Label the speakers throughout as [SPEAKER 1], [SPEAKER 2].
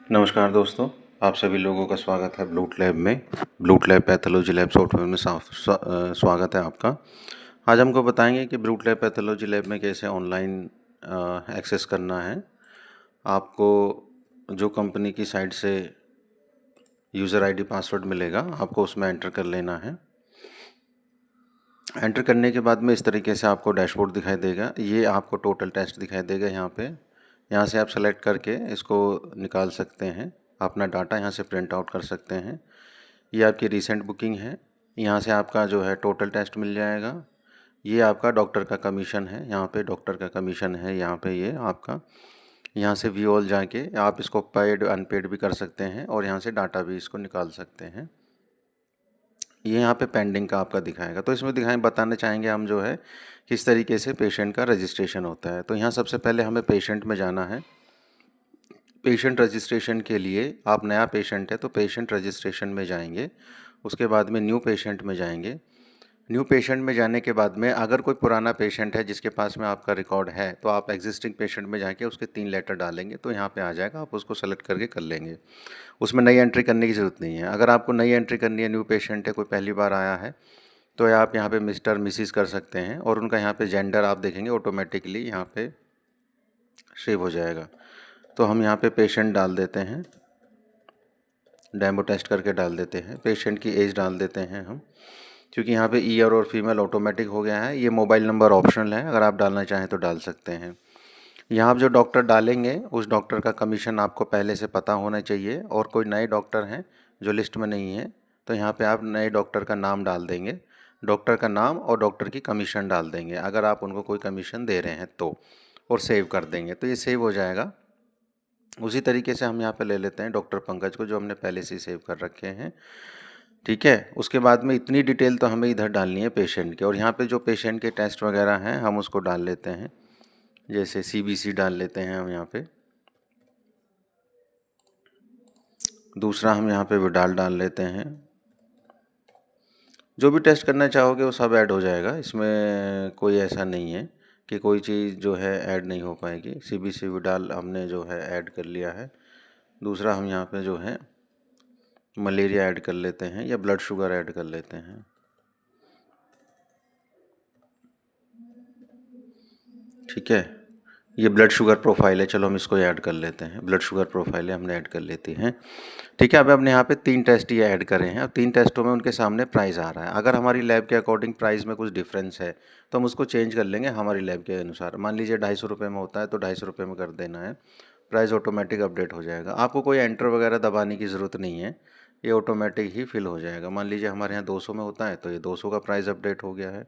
[SPEAKER 1] नमस्कार दोस्तों, आप सभी लोगों का स्वागत है ब्लूट लैब में। ब्लूट लैब पैथोलॉजी लैब सॉफ्टवेयर में स्वागत है आपका। आज हमको बताएंगे कि ब्लूट लैब पैथोलॉजी लैब में कैसे ऑनलाइन एक्सेस करना है। आपको जो कंपनी की साइट से यूज़र आईडी पासवर्ड मिलेगा, आपको उसमें एंटर कर लेना है। एंटर करने के बाद में इस तरीके से आपको डैशबोर्ड दिखाई देगा। ये आपको टोटल टेस्ट दिखाई देगा यहाँ पे। यहाँ से आप सेलेक्ट करके इसको निकाल सकते हैं, अपना डाटा यहाँ से प्रिंट आउट कर सकते हैं। ये आपकी रिसेंट बुकिंग है। यहाँ से आपका जो है टोटल टेस्ट मिल जाएगा। ये आपका डॉक्टर का कमीशन है, यहाँ पे डॉक्टर का कमीशन है। यहाँ पे ये आपका, यहाँ से व्यू ऑल जाके आप इसको पेड अनपेड भी कर सकते हैं और यहाँ से डाटा भी इसको निकाल सकते हैं। ये यहाँ पे पेंडिंग का आपका दिखाएगा। तो इसमें बताना चाहेंगे हम जो है किस तरीके से पेशेंट का रजिस्ट्रेशन होता है। तो यहाँ सबसे पहले हमें पेशेंट में जाना है। पेशेंट रजिस्ट्रेशन के लिए आप नया पेशेंट है तो पेशेंट रजिस्ट्रेशन में जाएंगे। उसके बाद में न्यू पेशेंट में जाएंगे। न्यू पेशेंट में जाने के बाद में अगर कोई पुराना पेशेंट है जिसके पास में आपका रिकॉर्ड है तो आप एग्जिस्टिंग पेशेंट में जाके उसके 3 लेटर डालेंगे तो यहाँ पे आ जाएगा, आप उसको सेलेक्ट करके कर लेंगे। उसमें नई एंट्री करने की ज़रूरत नहीं है। अगर आपको नई एंट्री करनी है, न्यू पेशेंट है, कोई पहली बार आया है, तो आप यहाँ पे मिस्टर मिसिस कर सकते हैं और उनका यहाँ पे जेंडर आप देखेंगे ऑटोमेटिकली यहाँ पे सेव हो जाएगा। तो हम यहाँ पे पेशेंट डाल देते हैं, डेमो टेस्ट करके डाल देते हैं। पेशेंट की एज डाल देते हैं हम, क्योंकि यहाँ पे ईयर और फीमेल ऑटोमेटिक हो गया है। ये मोबाइल नंबर ऑप्शनल है, अगर आप डालना चाहें तो डाल सकते हैं। यहाँ आप जो डॉक्टर डालेंगे उस डॉक्टर का कमीशन आपको पहले से पता होना चाहिए, और कोई नए डॉक्टर हैं जो लिस्ट में नहीं है तो यहाँ पे आप नए डॉक्टर का नाम डाल देंगे, डॉक्टर का नाम और डॉक्टर की कमीशन डाल देंगे अगर आप उनको कोई कमीशन दे रहे हैं तो, और सेव कर देंगे तो ये सेव हो जाएगा। उसी तरीके से हम यहाँ पे ले लेते हैं डॉक्टर पंकज को, जो हमने पहले से ही सेव कर रखे हैं। ठीक है, उसके बाद में इतनी डिटेल तो हमें इधर डालनी है पेशेंट के, और यहाँ पे जो पेशेंट के टेस्ट वगैरह हैं हम उसको डाल लेते हैं। जैसे सीबीसी डाल लेते हैं हम यहाँ पे। दूसरा हम यहाँ पे विडाल डाल लेते हैं। जो भी टेस्ट करना चाहोगे वो सब ऐड हो जाएगा, इसमें कोई ऐसा नहीं है कि कोई चीज़ जो है ऐड नहीं हो पाएगी। सीबीसी विडाल हमने जो है ऐड कर लिया है। दूसरा हम यहाँ पे जो है मलेरिया ऐड कर लेते हैं या ब्लड शुगर ऐड कर लेते हैं। ठीक है, ये ब्लड शुगर प्रोफाइल है, चलो हम इसको ऐड कर लेते हैं। ब्लड शुगर प्रोफाइल है, हमने ऐड कर लेती हैं। ठीक है, अब हमने यहाँ पे 3 टेस्ट ये ऐड करे हैं। अब 3 टेस्टों में उनके सामने प्राइस आ रहा है। अगर हमारी लैब के अकॉर्डिंग प्राइस में कुछ डिफरेंस है तो हम उसको चेंज कर लेंगे हमारी लैब के अनुसार। मान लीजिए 250 रुपये में होता है तो 250 रुपये में कर देना है। प्राइस ऑटोमेटिक अपडेट हो जाएगा, आपको कोई एंटर वगैरह दबाने की ज़रूरत नहीं है, ये ऑटोमेटिक ही फिल हो जाएगा। मान लीजिए हमारे यहाँ 200 में होता है तो ये 200 का प्राइस अपडेट हो गया है।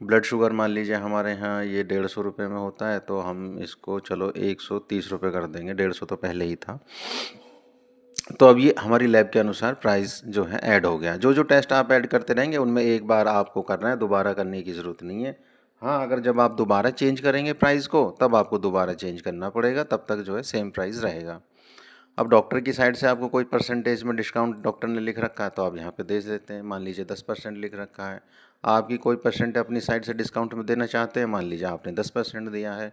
[SPEAKER 1] ब्लड शुगर मान लीजिए हमारे यहाँ ये 150 रुपये में होता है तो हम इसको चलो 130 रुपये कर देंगे, 150 तो पहले ही था। तो अब ये हमारी लैब के अनुसार प्राइस जो है ऐड हो गया। जो जो टेस्ट आप ऐड करते रहेंगे उनमें एक बार आपको करना है, दोबारा करने की ज़रूरत नहीं है। हाँ, अगर जब आप दोबारा चेंज करेंगे प्राइस को तब आपको दोबारा चेंज करना पड़ेगा, तब तक जो है सेम प्राइस रहेगा। अब डॉक्टर की साइड से आपको कोई परसेंटेज में डिस्काउंट डॉक्टर ने लिख रखा है तो आप यहाँ पे दे देते हैं। मान लीजिए 10% लिख रखा है, आपकी कोई परसेंट अपनी साइड से डिस्काउंट में देना चाहते हैं, मान लीजिए आपने 10% दिया है।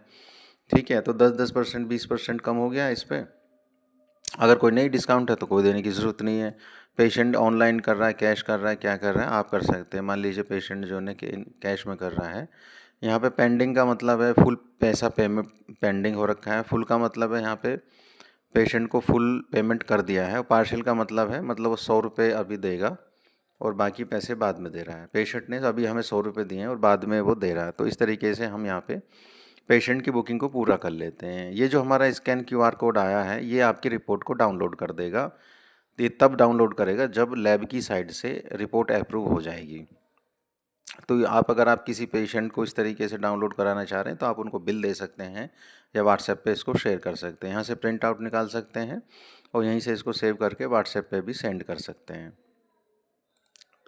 [SPEAKER 1] ठीक है, तो 10% 20% कम हो गया इस पर। अगर कोई नई डिस्काउंट है तो कोई देने की ज़रूरत नहीं है। पेशेंट ऑनलाइन कर रहा है, कैश कर रहा है, क्या कर रहा है, आप कर सकते हैं। मान लीजिए पेशेंट जो है कैश में कर रहा है। यहाँ पे पेंडिंग का मतलब है फुल पैसा पेमेंट पेंडिंग हो रखा है। फुल का मतलब है यहाँ पे पेशेंट को फुल पेमेंट कर दिया है, और पार्शियल का मतलब है मतलब वो 100 रुपये अभी देगा और बाकी पैसे बाद में दे रहा है। पेशेंट ने अभी हमें 100 रुपये दिए हैं और बाद में वो दे रहा है। तो इस तरीके से हम यहाँ पे पेशेंट की बुकिंग को पूरा कर लेते हैं। ये जो हमारा स्कैन क्यूआर कोड आया है ये आपकी रिपोर्ट को डाउनलोड कर देगा। ये तब डाउनलोड करेगा जब लैब की साइड से रिपोर्ट अप्रूव हो जाएगी। तो आप अगर आप किसी पेशेंट को इस तरीके से डाउनलोड कराना चाह रहे हैं तो आप उनको बिल दे सकते हैं या व्हाट्सएप पे इसको शेयर कर सकते हैं। यहाँ से प्रिंट आउट निकाल सकते हैं और यहीं से इसको सेव करके व्हाट्सएप पे भी सेंड कर सकते हैं।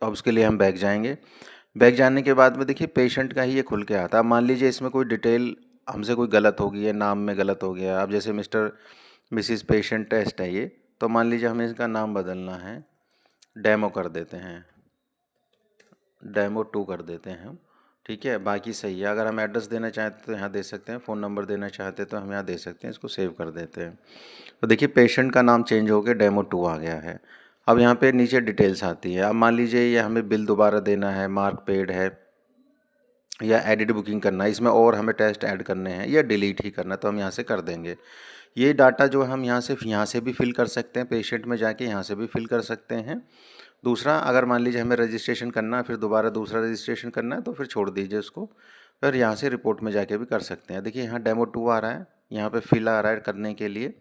[SPEAKER 1] तो अब उसके लिए हम बैक जाएंगे। बैक जाने के बाद में देखिए पेशेंट का ही ये खुल के आता है। मान लीजिए इसमें कोई डिटेल हमसे कोई गलत हो गई है, नाम में गलत हो गया। अब जैसे मिस्टर मिसिस पेशेंट टेस्ट है ये, तो मान लीजिए हमें इसका नाम बदलना है, डेमो कर देते हैं, डेमो 2 कर देते हैं हम। ठीक है, बाकी सही है। अगर हम एड्रेस देना चाहते तो यहाँ दे सकते हैं, फ़ोन नंबर देना चाहते तो हम यहाँ दे सकते हैं। इसको सेव कर देते हैं। तो देखिए पेशेंट का नाम चेंज हो के डेमो 2 आ गया है। अब यहाँ पे नीचे डिटेल्स आती है। अब मान लीजिए ये हमें बिल दोबारा देना है, मार्क पेड है या एडिट बुकिंग करना है, इसमें और हमें टेस्ट ऐड करने हैं या डिलीट ही करना है, तो हम यहाँ से कर देंगे। ये डाटा जो हम यहाँ से भी फिल कर सकते हैं, पेशेंट में जाके यहाँ से भी फिल कर सकते हैं। दूसरा, अगर मान लीजिए हमें रजिस्ट्रेशन करना है, फिर दोबारा दूसरा रजिस्ट्रेशन करना है, तो फिर छोड़ दीजिए उसको। फिर यहाँ से रिपोर्ट में जाके भी कर सकते हैं। देखिए यहाँ डेमो 2 आ रहा है, यहाँ पे फिल आ रहा है करने के लिए,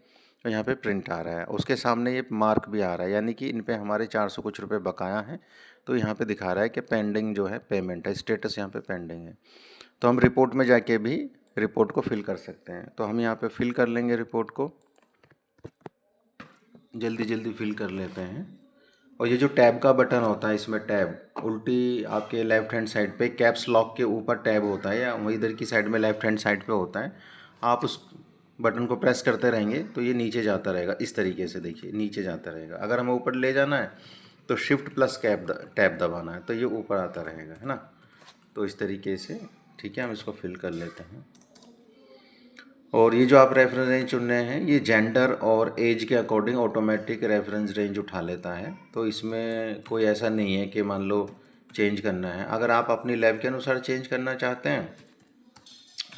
[SPEAKER 1] और यहाँ पे प्रिंट आ रहा है। उसके सामने ये मार्क भी आ रहा है, यानी कि इन पे हमारे 400 कुछ रुपये बकाया हैं। तो यहाँ पे दिखा रहा है कि पेंडिंग जो है पेमेंट है, स्टेटस यहाँ पे पेंडिंग है। तो हम रिपोर्ट में जाके भी रिपोर्ट को फिल कर सकते हैं। तो हम यहाँ पे फिल कर लेंगे रिपोर्ट को, जल्दी जल्दी फिल कर लेते हैं। और ये जो टैब का बटन होता है, इसमें टैब उल्टी आपके लेफ़्ट हैंड साइड पे कैप्स लॉक के ऊपर टैब होता है, या वही इधर की साइड में लेफ़्ट हैंड साइड पे होता है। आप उस बटन को प्रेस करते रहेंगे तो ये नीचे जाता रहेगा, इस तरीके से देखिए नीचे जाता रहेगा। अगर हमें ऊपर ले जाना है तो शिफ्ट प्लस टैब दबाना है, तो ये ऊपर आता रहेगा, है ना। तो इस तरीके से ठीक है, हम इसको फिल कर लेते हैं। और ये जो आप रेफरेंस रेंज चुन रहे हैं, ये जेंडर और एज के अकॉर्डिंग ऑटोमेटिक रेफरेंस रेंज उठा लेता है। तो इसमें कोई ऐसा नहीं है कि मान लो चेंज करना है। अगर आप अपनी लैब के अनुसार चेंज करना चाहते हैं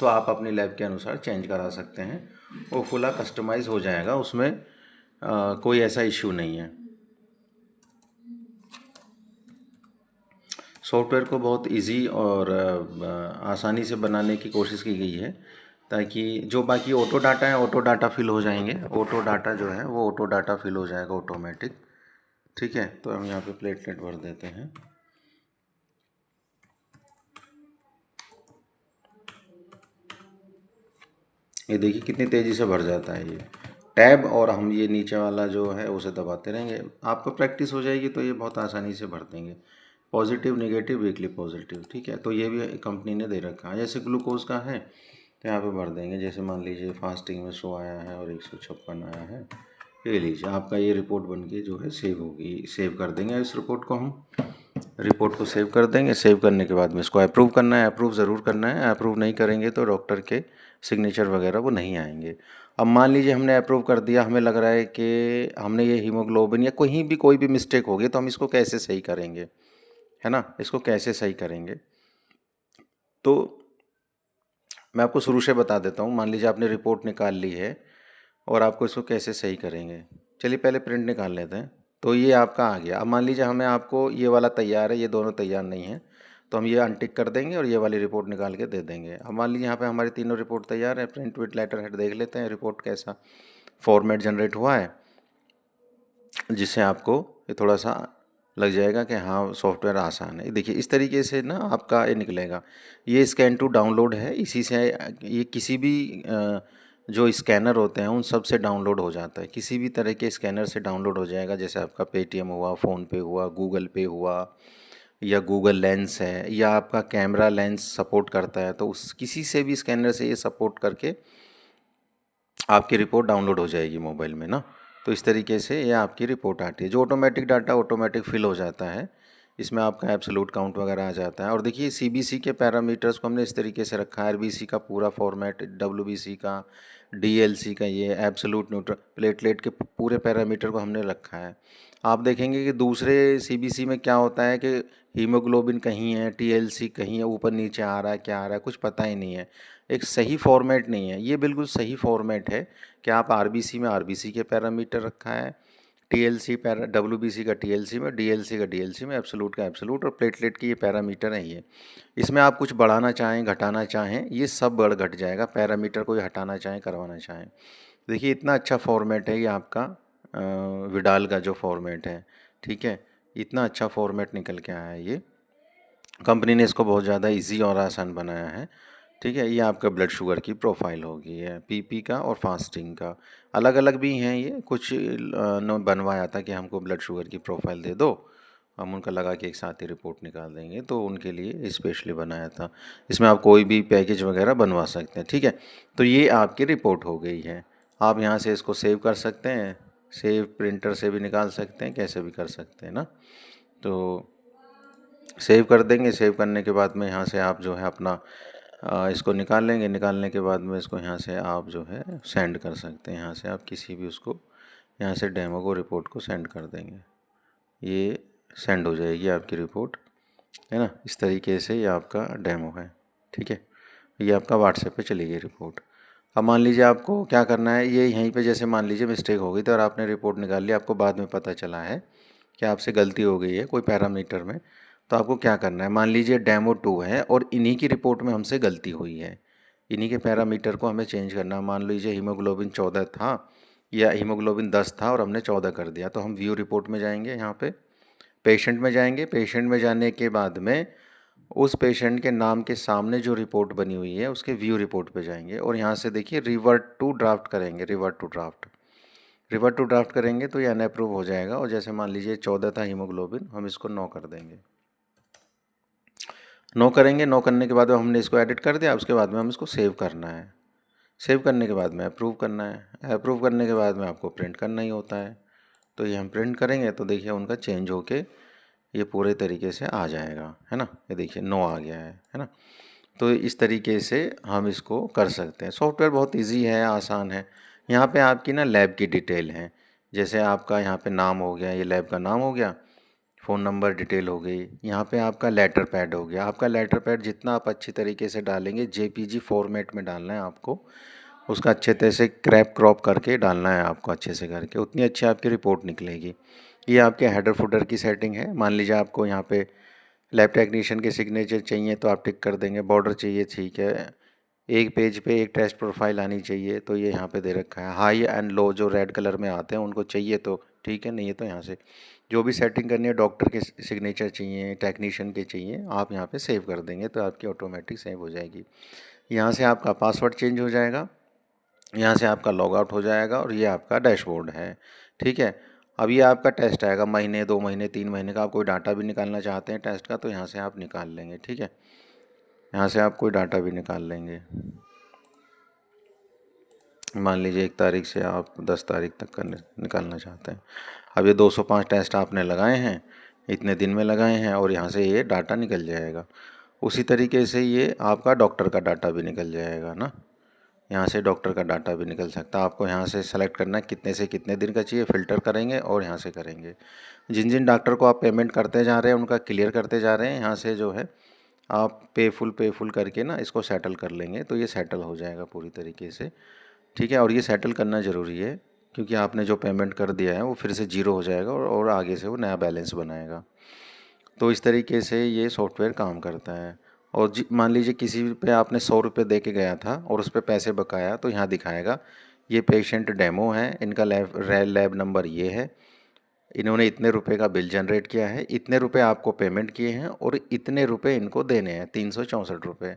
[SPEAKER 1] तो आप अपनी लैब के अनुसार चेंज करा सकते हैं, वो फुला कस्टमाइज़ हो जाएगा, उसमें कोई ऐसा इशू नहीं है। सॉफ्टवेयर को बहुत इजी और आसानी से बनाने की कोशिश की गई है, ताकि जो बाकी ऑटो डाटा है ऑटो डाटा फिल हो जाएंगे। ऑटो डाटा जो है वो ऑटो डाटा फिल हो जाएगा ऑटोमेटिक। ठीक है, तो हम यहाँ पे प्लेटलेट भर देते हैं। ये देखिए कितनी तेज़ी से भर जाता है ये टैब, और हम ये नीचे वाला जो है उसे दबाते रहेंगे। आपको प्रैक्टिस हो जाएगी तो ये बहुत आसानी से भर देंगे। पॉजिटिव नेगेटिव वीकली पॉजिटिव, ठीक है। तो ये भी कंपनी ने दे रखा है। जैसे ग्लूकोज का है तो यहाँ पे भर देंगे। जैसे मान लीजिए फास्टिंग में 100 आया है और 156 आया है, ये लीजिए आपका ये रिपोर्ट बन के जो है सेव होगी। सेव कर देंगे इस रिपोर्ट को, हम रिपोर्ट को सेव कर देंगे। सेव करने के बाद में इसको अप्रूव करना है, अप्रूव ज़रूर करना है। अप्रूव नहीं करेंगे तो डॉक्टर के सिग्नेचर वगैरह वो नहीं आएंगे। अब मान लीजिए हमने अप्रूव कर दिया, हमें लग रहा है कि हमने ये हीमोग्लोबिन या कहीं भी कोई भी मिस्टेक होगी, तो हम इसको कैसे सही करेंगे, है ना। इसको कैसे सही करेंगे तो मैं आपको शुरू से बता देता हूँ। मान लीजिए आपने रिपोर्ट निकाल ली है और आपको इसको कैसे सही करेंगे। चलिए पहले प्रिंट निकाल लेते हैं। तो ये आपका आ गया। अब मान लीजिए हमें आपको ये वाला तैयार है, ये दोनों तैयार नहीं है, तो हम ये अनटिक कर देंगे और ये वाली रिपोर्ट निकाल के दे देंगे। अब मान लीजिए यहाँ पे हमारी तीनों रिपोर्ट तैयार है। प्रिंट विद लेटर हेड देख लेते हैं रिपोर्ट कैसा फॉर्मेट जनरेट हुआ है, जिससे आपको ये थोड़ा सा लग जाएगा कि हाँ सॉफ्टवेयर आसान है। देखिए इस तरीके से ना आपका ये निकलेगा। ये स्कैन टू डाउनलोड है, इसी से ये किसी भी जो स्कैनर होते हैं उन सब से डाउनलोड हो जाता है। किसी भी तरह के स्कैनर से डाउनलोड हो जाएगा। जैसे आपका पेटीएम हुआ, फ़ोनपे हुआ, गूगल पे हुआ, या गूगल लेंस है, या आपका कैमरा लेंस सपोर्ट करता है, तो उस किसी से भी स्कैनर से ये सपोर्ट करके आपकी रिपोर्ट डाउनलोड हो जाएगी मोबाइल में ना। तो इस तरीके से ये आपकी रिपोर्ट आती है। जो ऑटोमेटिक डाटा ऑटोमेटिक फिल हो जाता है, इसमें आपका एब्सोल्यूट काउंट वगैरह आ जाता है। और देखिए सीबीसी के पैरामीटर्स को हमने इस तरीके से रखा है। आरबीसी का पूरा फॉर्मेट, डब्ल्यूबीसी का, डीएलसी का, ये एब्सोल्यूट न्यूट्रल, प्लेटलेट के पूरे पैरामीटर को हमने रखा है। आप देखेंगे कि दूसरे सीबीसी में क्या होता है कि हीमोग्लोबिन कहीं है, टीएलसी कहीं है, ऊपर नीचे आ रहा है, क्या आ रहा है कुछ पता ही नहीं है। एक सही फॉर्मेट नहीं है। ये बिल्कुल सही फॉर्मेट है कि आप आरबीसी में आरबीसी के पैरामीटर रखा है, टीएलसी पैरा डब्ल्यूबीसी का टीएलसी में, डीएलसी का डीएलसी में, एब्सोल्यूट का एब्सोल्यूट, और प्लेटलेट की ये पैरामीटर है। ये इसमें आप कुछ बढ़ाना चाहें घटाना चाहें, ये सब बढ़ घट जाएगा। पैरामीटर कोई हटाना चाहें करवाना चाहें। देखिए इतना अच्छा फॉर्मेट है ये आपका विडाल का जो फॉर्मेट है, ठीक है। इतना अच्छा फॉर्मेट निकल के आया है। ये कंपनी ने इसको बहुत ज़्यादा इजी और आसान बनाया है, ठीक है। ये आपका ब्लड शुगर की प्रोफाइल होगी है, पीपी का और फास्टिंग का। अलग अलग भी हैं ये, कुछ ने बनवाया था कि हमको ब्लड शुगर की प्रोफाइल दे दो, हम उनका लगा के एक साथ ही रिपोर्ट निकाल देंगे, तो उनके लिए स्पेशली बनाया था। इसमें आप कोई भी पैकेज वगैरह बनवा सकते हैं, ठीक है। तो ये आपकी रिपोर्ट हो गई है। आप यहाँ से इसको सेव कर सकते हैं, सेव प्रिंटर से भी निकाल सकते हैं, कैसे भी कर सकते हैं ना। तो सेव कर देंगे। सेव करने के बाद में यहाँ से आप जो है अपना इसको निकाल लेंगे। निकालने के बाद में इसको यहाँ से आप जो है सेंड कर सकते हैं। यहाँ से आप किसी भी उसको यहाँ से डेमो को रिपोर्ट को सेंड कर देंगे, ये सेंड हो जाएगी आपकी रिपोर्ट, है ना। इस तरीके से ये आपका डेमो है, ठीक है। ये आपका व्हाट्सएप पे चली गई रिपोर्ट। अब मान लीजिए आपको क्या करना है, ये यहीं पे जैसे मान लीजिए मिस्टेक हो गई तो और आपने रिपोर्ट निकाल ली, आपको बाद में पता चला है कि आपसे गलती हो गई है कोई पैरामीटर में, तो आपको क्या करना है, मान लीजिए डेमो 2 है और इन्हीं की रिपोर्ट में हमसे गलती हुई है, इन्हीं के पैरामीटर को हमें चेंज करना है। मान लीजिए हीमोग्लोबिन 14 था या हीमोग्लोबिन 10 था और हमने 14 कर दिया, तो हम व्यू रिपोर्ट में जाएंगे, यहाँ पे पेशेंट में जाएंगे। पेशेंट में जाने के बाद में उस पेशेंट के नाम के सामने जो रिपोर्ट बनी हुई है उसके व्यू रिपोर्ट पे जाएंगे और यहाँ से देखिए रिवर्ट टू ड्राफ्ट करेंगे। रिवर्ट टू ड्राफ्ट करेंगे तो ये अनअप्रूव हो जाएगा। और जैसे मान लीजिए 14 था हीमोग्लोबिन, हम इसको 9 कर देंगे। 9 करेंगे। 9 करने के बाद में हमने इसको एडिट कर दिया। उसके बाद में हम इसको सेव करना है। सेव करने के बाद में अप्रूव करना है। अप्रूव करने के बाद में आपको प्रिंट करना ही होता है। तो ये हम प्रिंट करेंगे तो देखिए उनका चेंज होके ये पूरे तरीके से आ जाएगा, है ना। ये देखिए 9 आ गया है ना। तो इस तरीके से हम इसको कर सकते हैं। सॉफ्टवेयर बहुत इजी है, आसान है। यहाँ पे आपकी ना लैब की डिटेल है, जैसे आपका यहाँ पे नाम हो गया, ये लैब का नाम हो गया, फ़ोन नंबर डिटेल हो गई। यहाँ पे आपका लेटर पैड हो गया। आपका लेटर पैड जितना आप अच्छी तरीके से डालेंगे, जेपीजी फॉर्मेट में डालना है आपको, उसका अच्छे तरह से क्रैप क्रॉप करके डालना है आपको, अच्छे से करके, उतनी अच्छी आपकी रिपोर्ट निकलेगी। ये आपके हेडर फुटर की सेटिंग है। मान लीजिए आपको यहाँ पे लैब टेक्नीशियन के सिग्नेचर चाहिए तो आप टिक कर देंगे। बॉर्डर चाहिए, ठीक है। एक पेज पे एक टेस्ट प्रोफाइल आनी चाहिए तो ये यहाँ पे दे रखा है। हाई एंड लो जो रेड कलर में आते हैं उनको चाहिए तो ठीक है, नहीं है तो यहाँ से जो भी सेटिंग करनी है, डॉक्टर के सिग्नेचर चाहिए, टेक्नीशियन के चाहिए, आप यहाँ पे सेव कर देंगे तो आपकी ऑटोमेटिक सेव हो जाएगी। यहाँ से आपका पासवर्ड चेंज हो जाएगा, यहाँ से आपका लॉग आउट हो जाएगा और ये आपका डैशबोर्ड है, ठीक है। अब ये आपका टेस्ट आएगा, महीने 2 महीने 3 महीने का। आप कोई डाटा भी निकालना चाहते हैं टेस्ट का तो यहाँ से आप निकाल लेंगे, ठीक है। यहाँ से आप कोई डाटा भी निकाल लेंगे। मान लीजिए 1 तारीख से आप 10 तारीख तक का निकालना चाहते हैं। अब ये 205 टेस्ट आपने लगाए हैं, इतने दिन में लगाए हैं और यहाँ से ये डाटा निकल जाएगा। उसी तरीके से ये आपका डॉक्टर का डाटा भी निकल जाएगा ना। यहाँ से डॉक्टर का डाटा भी निकल सकता है। आपको यहाँ से सेलेक्ट करना है कितने से कितने दिन का चाहिए, फ़िल्टर करेंगे और यहाँ से करेंगे। जिन जिन डॉक्टर को आप पेमेंट करते जा रहे हैं उनका क्लियर करते जा रहे हैं। यहाँ से जो है आप पे फुल करके ना इसको सेटल कर लेंगे तो ये सेटल हो जाएगा पूरी तरीके से, ठीक है। और ये सेटल करना ज़रूरी है क्योंकि आपने जो पेमेंट कर दिया है वो फिर से जीरो हो जाएगा और आगे से वो नया बैलेंस बनाएगा। तो इस तरीके से ये सॉफ्टवेयर काम करता है। और मान लीजिए किसी पे आपने 100 रुपये दे के गया था और उस पर पैसे बकाया, तो यहाँ दिखाएगा ये पेशेंट डेमो है, इनका लैब नंबर ये है, इन्होंने इतने रुपए का बिल जनरेट किया है, इतने रुपए आपको पेमेंट किए हैं और इतने रुपए इनको देने हैं, 364 रुपये।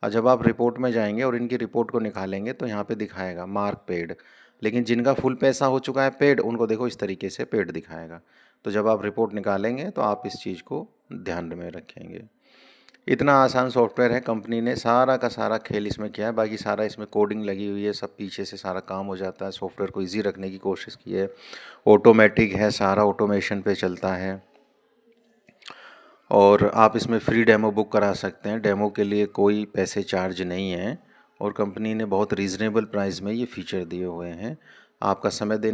[SPEAKER 1] और जब आप रिपोर्ट में जाएंगे और इनकी रिपोर्ट को निकालेंगे तो यहाँ पे दिखाएगा मार्क पेड। लेकिन जिनका फुल पैसा हो चुका है पेड, उनको देखो इस तरीके से पेड दिखाएगा। तो जब आप रिपोर्ट निकालेंगे तो आप इस चीज़ को ध्यान में रखेंगे। इतना आसान सॉफ्टवेयर है, कंपनी ने सारा का सारा खेल इसमें किया है। बाकी सारा इसमें कोडिंग लगी हुई है, सब पीछे से सारा काम हो जाता है। सॉफ्टवेयर को इजी रखने की कोशिश की है। ऑटोमेटिक है, सारा ऑटोमेशन पे चलता है। और आप इसमें फ्री डेमो बुक करा सकते हैं। डेमो के लिए कोई पैसे चार्ज नहीं है और कंपनी ने बहुत रीज़नेबल प्राइस में ये फ़ीचर दिए हुए हैं। आपका समय देने